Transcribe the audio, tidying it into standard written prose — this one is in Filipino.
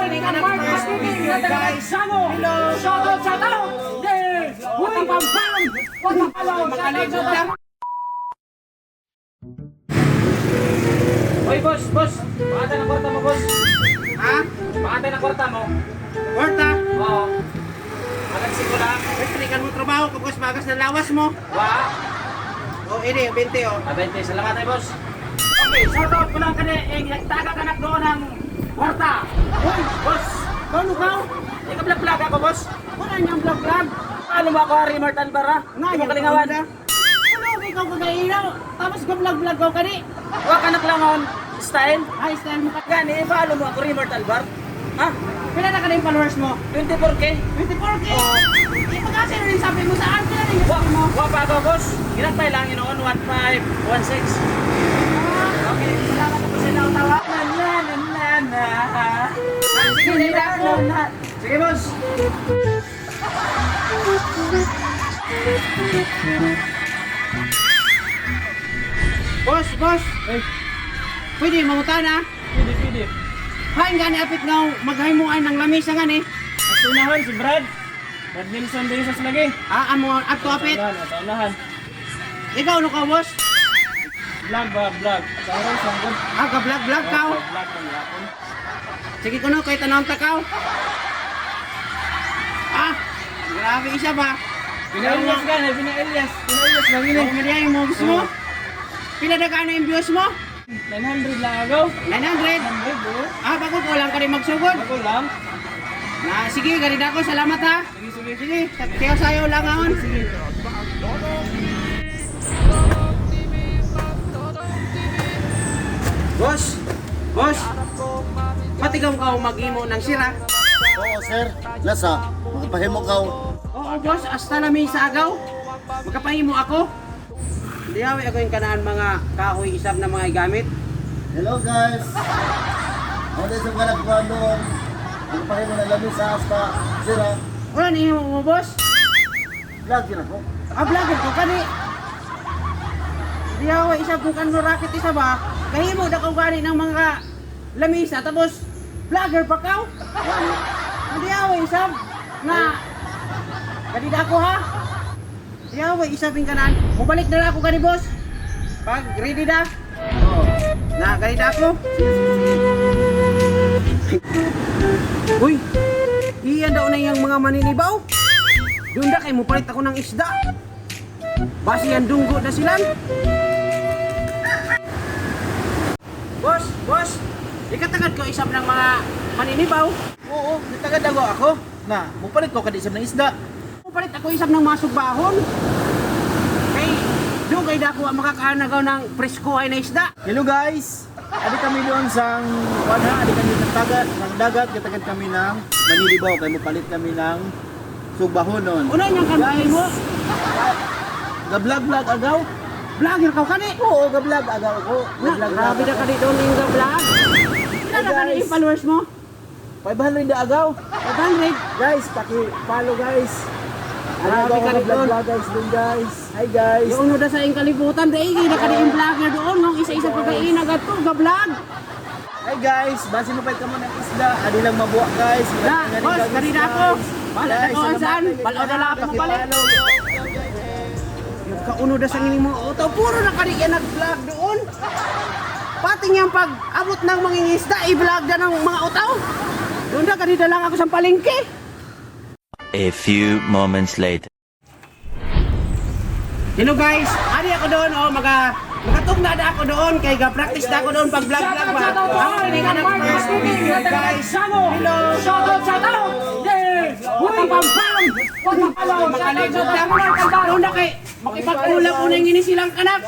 Morning and first video guys. Hello. Shoutout sa tao. Uy, pampam. Uy, boss. Pakatay ng kwarta mo, boss. Ha? Pakatay ng kwarta mo. Kwarta? Oo. Magagsin ko lang. Pagpilikan mo trabaho kapag bagas na lawas mo. Wa. O, ini, 20 o. 20. Salamat tayo, boss. Okay, shoutout ko lang kani. Nagtagakanak doon ng kwarta. Uy, Boss, paano ka? ika-vlog ako, boss. Wala niyang vlog-vlog. Ano mo ako, Harry Martin Barra? Hindi mo kalingawan. Ano, ikaw kagainaw. Tapos ka vlog-vlog ko kani. Wa ka naklangon. Style? Ay, style mo ka. Gani, follow mo ako, Remote Albar. Ha? Pila na ka na yung followers mo? 24K? 24K? Ito kasi rin sabi mo saan sila rin yung sabi mo. Wa pa ako, boss. Ginagpay lang, inoon, 1516. Okay, salamat ako sa tawa. Na. Sige, hindi ako. Sige, boss. Boss. Pwede mangutan ha? Pwede. Hain gani apit nga maghimuan ng lamisa nga ni. At unahan si Brad. Brad Nilsson din sa lagi. Amo ato apit. Sa unahan. Ikaw no ka boss? Vlog. Sa oras lang, good. Ka vlog ka. Vlog ng yapon. Sige ko no kay tanong takaw. Grabe isa ba? Pina-Elias ka na, Pina-Elias lang yun eh. Mariay mo gusto mo? Pila na ka na yung views mo? 900 lang agaw. 900. 900 bro. Bago ko lang ka rin magsugod. Ako lang. Sige, ganito ako. Salamat ha. Sige. Kaya sayo lang ahon. Sige. Boss, patigaw ka mag-imo ng sira. Oo, sir. Nasa, magpahimo ka. Oo, boss, hasta namin sa agaw. Magkapahimo ako. Hindi ako yung kanaan mga kahoy isab na mga gamit. Hello, guys. Ako din sa mga nagkuhan doon. Magpahimo na lamin sa asta. Sira. Wala niyo mo, boss. Vlog yun ako. Vlogger ko kani. Hindi ako isab kung kanino racket isa ba. Kahimo na kong gani ng mga lamisa. Tapos, vlogger pa ka. Hindi ako isab na ganito ako ha. Hindi ako isabing kanan. Mubalik na lang ako gani, boss. Pag ready na. Oo. Na, ganito ako. Uy, iyan daw na yung mga maninibaw. Doon na kayo, mupalit ako ng isda. Basi yan dunggo na sila. Boss, ikatagad ko isang ng mga maninibaw. Oo, nagtagad ako. Na, mupalit ko kadisam ng isda. Mupalit ako isang ng mga sugbahon. Kay, doon kayo na ako makakaanagaw ng preskuhay na isda. Hello guys! Adi kami doon sa adi kami ng dagat, katagad kami ng manilibaw, kaya mupalit kami ng sugbahon noon. Una niyang kanbahin mo. Ga-vlog agaw? Vlogger ka kani. Oo, ga-vlog agaw ko. Grabe na ka dito ng vlog. Ilan na ka na yung followers mo? 500 na agaw. 500. Guys, paki-follow guys. Grabe ka rin doon. Guys doon guys. Hi guys. Yung uno na sa iyong kalibutan, dahil na ka na yung vlogger doon. Nung isa-isa pa kayo nagato, ga-vlog. Hi guys, basi mo pa mo ng isda. Adi lang mabuak guys. Boss, kanina ako. Bala na ko saan? Bala na lang ako balik. Yung kauno na sa ngini mo, oto, puro na kanina nag-vlog doon. Pati niyang pag-abot ng mangingisda, i-vlog na ng mga utaw. Doon na, kanina lang ako sa palengke. A few moments later. Hello guys, ari ako doon, magatugna na ako doon, kay ga-practice na ako doon pag-vlog ba. Ako rin nga first video guys. Hello. Shoutout sa tao! Uy, pampam! Makalagod na. Doon na kay, makipag-ulap po na yung silang anak.